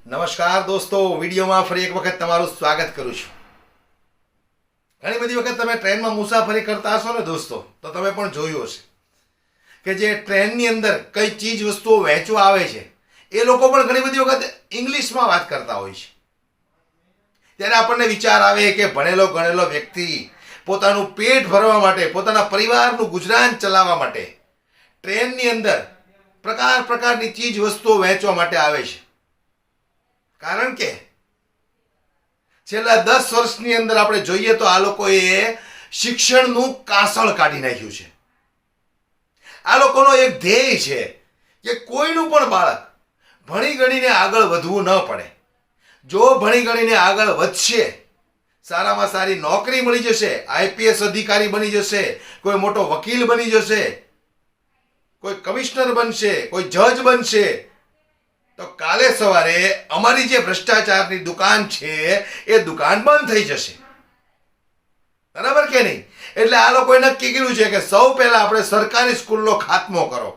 નમસ્કાર દોસ્તો, વિડીયોમાં ફરી એક વખત તમારું સ્વાગત કરું છું. ઘણી બધી વખત તમે ટ્રેનમાં મુસાફરી કરતા હશો ને દોસ્તો, તો તમે પણ જોયું હશે કે જે ટ્રેનની અંદર કઈ ચીજ વસ્તુઓ વહેંચવા આવે છે એ લોકો પણ ઘણી બધી વખત ઇંગ્લિશમાં વાત કરતા હોય છે. ત્યારે આપણને વિચાર આવે કે ભણેલો ગણેલો વ્યક્તિ પોતાનું પેટ ભરવા માટે, પોતાના પરિવારનું ગુજરાન ચલાવવા માટે ટ્રેનની અંદર પ્રકારની ચીજ વસ્તુઓ વહેંચવા માટે આવે છે. કારણ કે છેલ્લા 10 વર્ષની અંદર આપણે જોઈએ તો આ લોકોએ શિક્ષણનું કાસળ કાઢી નાખ્યું છે. આ લોકોનો એક ધ્યેય છે કે કોઈનું પણ બાળક ભણી ગણીને આગળ વધવું ન પડે. જો ભણી ગણીને આગળ વધશે, સારામાં સારી નોકરી મળી જશે, આઈપીએસ અધિકારી બની જશે, કોઈ મોટો વકીલ બની જશે, કોઈ કમિશનર બનશે, કોઈ જજ બનશે, તો કાલે સવારે અમારી જે ભ્રષ્ટાચારની દુકાન છે એ દુકાન બંધ થઈ જશે. બરાબર કે નહીં? એટલે આ લોકોએ નક્કી કર્યું છે કે સૌ પહેલા આપણે સરકારી સ્કૂલનો ખાત્મો કરો.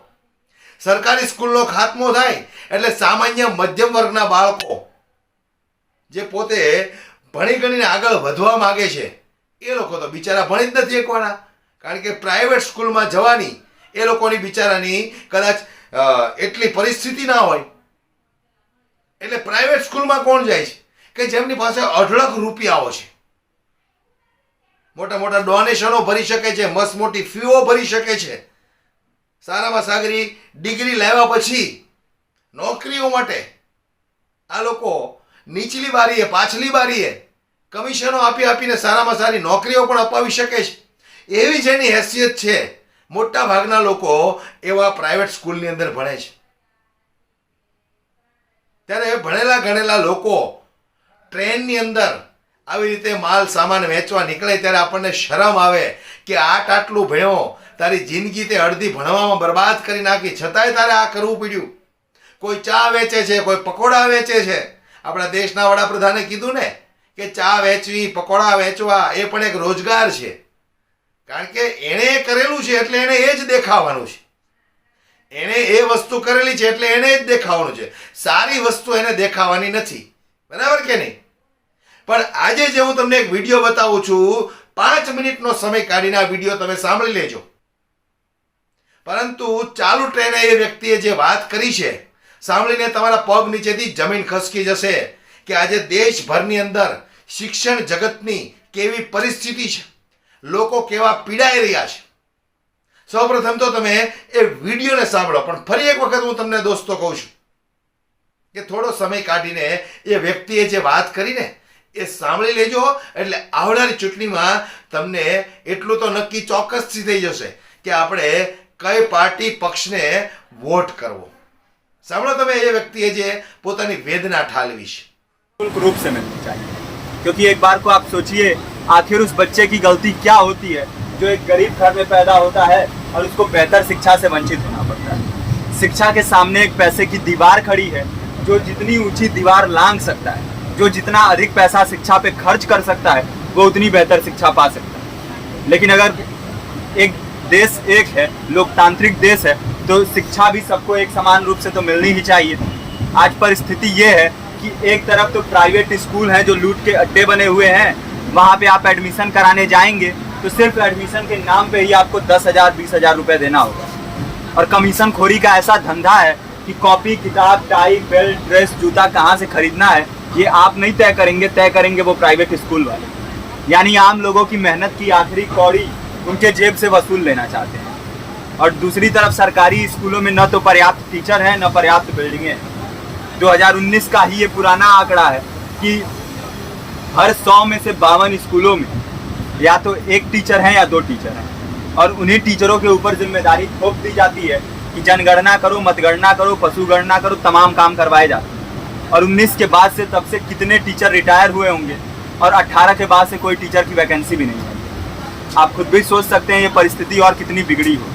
સરકારી સ્કૂલનો ખાત્મો થાય એટલે સામાન્ય મધ્યમ વર્ગના બાળકો જે પોતે ભણી ગણીને આગળ વધવા માંગે છે એ લોકો તો બિચારા ભણી જ નથી શકવાના. કારણ કે પ્રાઇવેટ સ્કૂલમાં જવાની એ લોકોની બિચારાની કદાચ એટલી પરિસ્થિતિ ના હોય. એટલે પ્રાઇવેટ સ્કૂલમાં કોણ જાય છે કે જેમની પાસે અઢળક રૂપિયાઓ છે, મોટા મોટા ડોનેશનો ભરી શકે છે, મસ્ત મોટી ફીઓ ભરી શકે છે. સારામાં સારી ડિગ્રી લાવ્યા પછી નોકરીઓ માટે આ લોકો નીચલી બારીએ, પાછલી બારીએ કમિશનો આપીને સારામાં સારી નોકરીઓ પણ અપાવી શકે છે. એવી જેની હેસિયત છે, મોટા ભાગના લોકો એવા પ્રાઇવેટ સ્કૂલની અંદર ભણે છે. ત્યારે ભણેલા ગણેલા લોકો ટ્રેનની અંદર આવી રીતે માલ સામાન વેચવા નીકળે ત્યારે આપણને શરમ આવે કે આટલું ભણ્યો, તારી જિંદગી તે અડધી ભણવામાં બરબાદ કરી નાખી, છતાંય તારે આ કરવું પડ્યું. કોઈ ચા વેચે છે, કોઈ પકોડા વેચે છે. આપણા દેશના વડાપ્રધાને કીધું ને કે ચા વેચવી, પકોડા વેચવા એ પણ એક રોજગાર છે. કારણ કે એણે કરેલું છે એટલે એને એ જ દેખાવાનું છે. એને એ વસ્તુ કરેલી છે એટલે એને જ દેખાવાનું છે. સારી વસ્તુ એને દેખાવાની નથી. બરાબર કે નહીં? પણ આજે જે હું તમને એક વિડીયો બતાવું છું, 5 મિનિટનો સમય કાઢીને આ વિડીયો તમે સાંભળી લેજો. પરંતુ ચાલુ ટ્રેને એ વ્યક્તિએ જે વાત કરી છે સાંભળીને તમારા પગ નીચેથી જમીન ખસકી જશે કે આજે દેશભરની અંદર શિક્ષણ જગતની કેવી પરિસ્થિતિ છે, લોકો કેવા પીડાઈ રહ્યા છે. સૌપ્રથમ તો તમે એ વિડીયોને સાંભળો. પણ ફરી એક વખત હું તમને દોસ્તો કહું છું કે થોડો સમય કાઢીને એ વ્યક્તિએ જે વાત કરીને એ સાંભળી લેજો. એટલે આવનારી ચૂંટણીમાં તમને એટલું તો નક્કી ચોક્કસથી થઈ જશે કે આપણે કઈ પાર્ટી પક્ષને વોટ કરવો. સાંભળો તમે એ વ્યક્તિએ જે પોતાની વેદના ઠાલવી છે. रूप से मिलनी चाहिए, क्योंकि एक बार को आप सोचिए आखिर उस बच्चे की गलती क्या होती है जो एक गरीब घर में पैदा होता है और उसको बेहतर शिक्षा से वंचित होना पड़ता है. शिक्षा के सामने एक पैसे की दीवार खड़ी है. जो जितनी ऊंची दीवार लांघ सकता है, जो जितना अधिक पैसा शिक्षा पे खर्च कर सकता है, वो उतनी बेहतर शिक्षा पा सकता है. लेकिन अगर एक देश एक है, लोकतांत्रिक देश है, तो शिक्षा भी सबको एक समान रूप से तो मिलनी ही चाहिए. आज परिस्थिति ये है कि एक तरफ तो प्राइवेट स्कूल हैं जो लूट के अड्डे बने हुए हैं. वहाँ पे आप एडमिशन कराने जाएंगे तो सिर्फ एडमिशन के नाम पे ही आपको 10,000 20,000 रुपये देना होगा. और कमीशन खोरी का ऐसा धंधा है कि कॉपी, किताब, टाई, बेल्ट, ड्रेस, जूता कहाँ से खरीदना है ये आप नहीं तय करेंगे वो प्राइवेट स्कूल वाले. यानी आम लोगों की मेहनत की आखिरी कौड़ी उनके जेब से वसूल लेना चाहते हैं. और दूसरी तरफ सरकारी स्कूलों में न तो पर्याप्त टीचर हैं, न पर्याप्त बिल्डिंगें हैं. 2019 का ही ये पुराना आंकड़ा है कि हर 100 में से 52 स्कूलों में या तो एक टीचर है या 2 टीचर हैं. और उन्हीं टीचरों के ऊपर जिम्मेदारी थोप दी जाती है कि जनगणना करो, मतगणना करो, पशु गणना करो, तमाम काम करवाए जाते हैं. और 19 के बाद से तब से कितने टीचर रिटायर हुए होंगे और 18 के बाद से कोई टीचर की वैकेंसी भी नहीं है. आप खुद भी सोच सकते हैं ये परिस्थिति और कितनी बिगड़ी हो.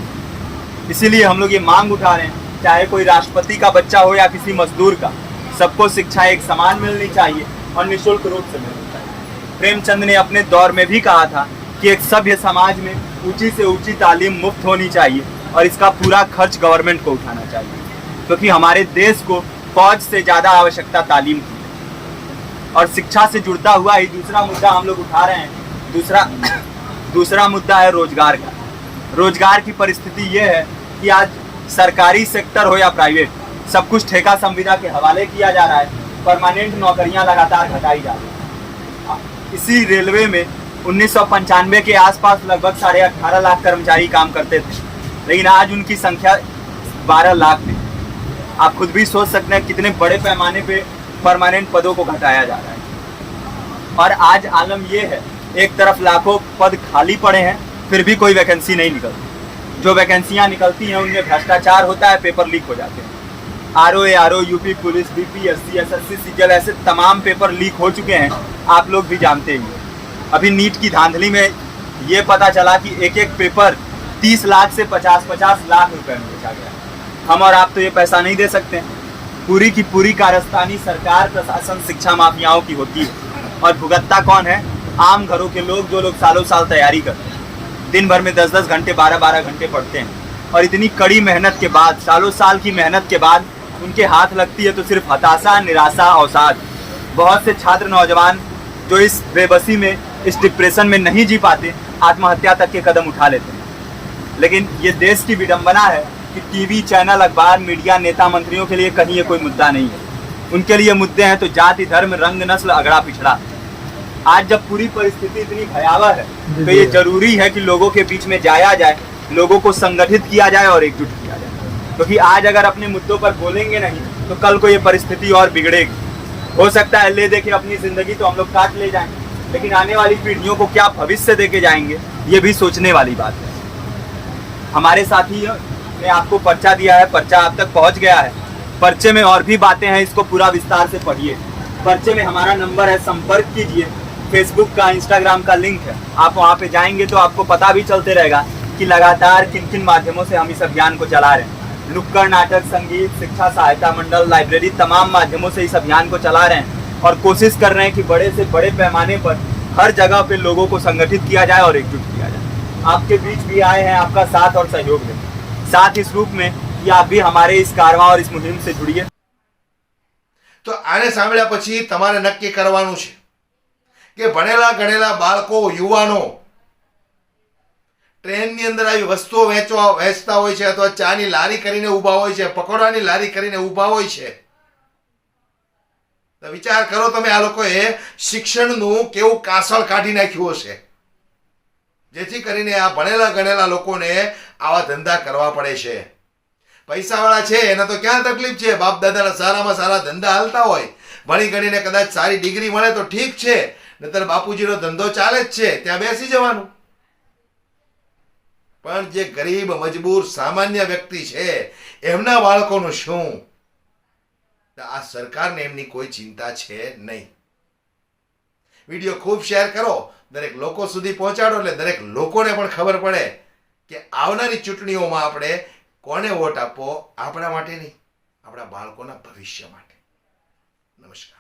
इसीलिए हम लोग ये मांग उठा रहे हैं, चाहे कोई राष्ट्रपति का बच्चा हो या किसी मजदूर का, सबको शिक्षा एक समान मिलनी चाहिए और निःशुल्क रूप से मिलनी चाहिए. प्रेमचंद ने अपने दौर में भी कहा था कि एक सभ्य समाज में ऊंची से ऊंची तालीम मुफ्त होनी चाहिए और इसका पूरा खर्च गवर्नमेंट को उठाना चाहिए, क्योंकि हमारे देश को फौज से ज्यादा आवश्यकता तालीम की है। और शिक्षा से जुड़ता हुआ ही दूसरा मुद्दा हम लोग उठा रहे हैं। दूसरा मुद्दा है रोजगार का। रोजगार की परिस्थिति ये है कि आज सरकारी सेक्टर हो या प्राइवेट, सब कुछ ठेका संविदा के हवाले किया जा रहा है। परमानेंट नौकरियां लगातार घटाई जा रही हैं। इसी रेलवे में 1995 के आसपास लगभग 18.5 लाख कर्मचारी काम करते थे, लेकिन आज उनकी संख्या 12 लाख है। आप खुद भी सोच सकते हैं कितने बड़े पैमाने पे परमानेंट पदों को घटाया जा रहा है। और आज आलम ये है, एक तरफ लाखों पद खाली पड़े हैं, फिर भी कोई वैकेंसी नहीं निकलती। जो वैकेंसियां निकलती हैं उनमें भ्रष्टाचार होता है, पेपर लीक हो जाते हैं। RO, UP police, BPSC, SSC, CGL, ऐसे तमाम पेपर लीक हो चुके हैं, आप लोग भी जानते ही हैं। अभी नीट की धांधली में ये पता चला कि एक एक पेपर 30 लाख से 50-50 लाख रुपए में बेचा गया। हम और आप तो ये पैसा नहीं दे सकते। पूरी की पूरी कारस्तानी सरकार, प्रशासन, शिक्षा माफियाओं की होती है। और भुगतता कौन है? आम घरों के लोग, जो लोग सालों साल तैयारी करते हैं, दिन भर में 10-10 घंटे, 12-12 घंटे पढ़ते हैं। और इतनी कड़ी मेहनत के बाद, सालों साल की मेहनत के बाद उनके हाथ लगती है तो सिर्फ हताशा, निराशा, अवसाद। बहुत से छात्र नौजवान जो इस बेबसी में, इस डिप्रेशन में नहीं जी पाते, आत्महत्या तक के कदम उठा लेते हैं। लेकिन ये देश की विडंबना है कि टीवी चैनल, अखबार, मीडिया, नेता, मंत्रियों के लिए कहीं ये कोई मुद्दा नहीं है। उनके लिए मुद्दे हैं तो जाति, धर्म, रंग, नस्ल, अगड़ा पिछड़ा। आज जब पूरी परिस्थिति इतनी भयावह है तो ये जरूरी है कि लोगों के बीच में जाया जाए, लोगों को संगठित किया जाए और एकजुट किया जाए। क्योंकि आज अगर अपने मुद्दों पर बोलेंगे नहीं तो कल को ये परिस्थिति और बिगड़ेगी। हो सकता है ले देके अपनी जिंदगी तो हम लोग काट ले जाएंगे, लेकिन आने वाली पीढ़ियों को क्या भविष्य देके जाएंगे, ये भी सोचने वाली बात है। हमारे साथी ने आपको पर्चा दिया है, पर्चा आप तक पहुंच गया है। पर्चे में और भी बातें हैं, इसको पूरा विस्तार से पढ़िए। पर्चे में हमारा नंबर है, संपर्क कीजिए। फेसबुक का, इंस्टाग्राम का लिंक है, आप वहाँ पे जाएंगे तो आपको पता भी चलते रहेगा कि लगातार किन किन माध्यमों से हम इस अभियान को चला रहे हैं। नुक्कड़ नाटक, संगीत, शिक्षा सहायता मंडल, लाइब्रेरी, तमाम माध्यमों से इस अभियान को चला रहे हैं और कोशिश कर रहे हैं कि बड़े से बड़े पैमाने पर हर जगह पे लोगों को संगठित किया जाए और एकजुट किया जाए। आपके बीच भी आए हैं आपका साथ और सहयोग दें, साथ इस रूप में कि आप भी हमारे इस कारवां और इस मुहिम से जुड़िए। तो आने સાંભળ્યા પછી તમારે નક્કી કરવાનું છે કે ભણેલા ગણેલા બાળકો, યુવાનો ટ્રેનની અંદર આવી વસ્તુઓ વેચતા હોય છે અથવા ચાની લારી કરીને ઊભા હોય છે, પકોડાની લારી કરીને ઊભા હોય છે, તો વિચાર કરો તમે, આ લોકોએ શિક્ષણનું કેવું કાસળ કાઢી નાખ્યું હશે, જેથી કરીને આ ભણેલા ગણેલા લોકોને આવા ધંધા કરવા પડે છે। પૈસાવાળા છે એને તો ક્યાં તકલીફ છે, બાપ દાદાના સારામાં સારા ધંધા હાલતા હોય, ભણી ગણીને કદાચ સારી ડિગ્રી મળે તો ઠીક છે, નહીતર બાપુજીનો ધંધો ચાલે જ છે, ત્યાં બેસી જવાનું। પણ જે ગરીબ, મજબૂર, સામાન્ય વ્યક્તિ છે એમના બાળકોનું શું? આ સરકારને એમની કોઈ ચિંતા છે નહીં। વિડીયો ખૂબ શેર કરો, દરેક લોકો સુધી પહોંચાડો, એટલે દરેક લોકોને પણ ખબર પડે કે આવનારી ચૂંટણીઓમાં આપણે કોને વોટ આપવો, આપણા માટે નહીં, આપણા બાળકોના ભવિષ્ય માટે। નમસ્કાર।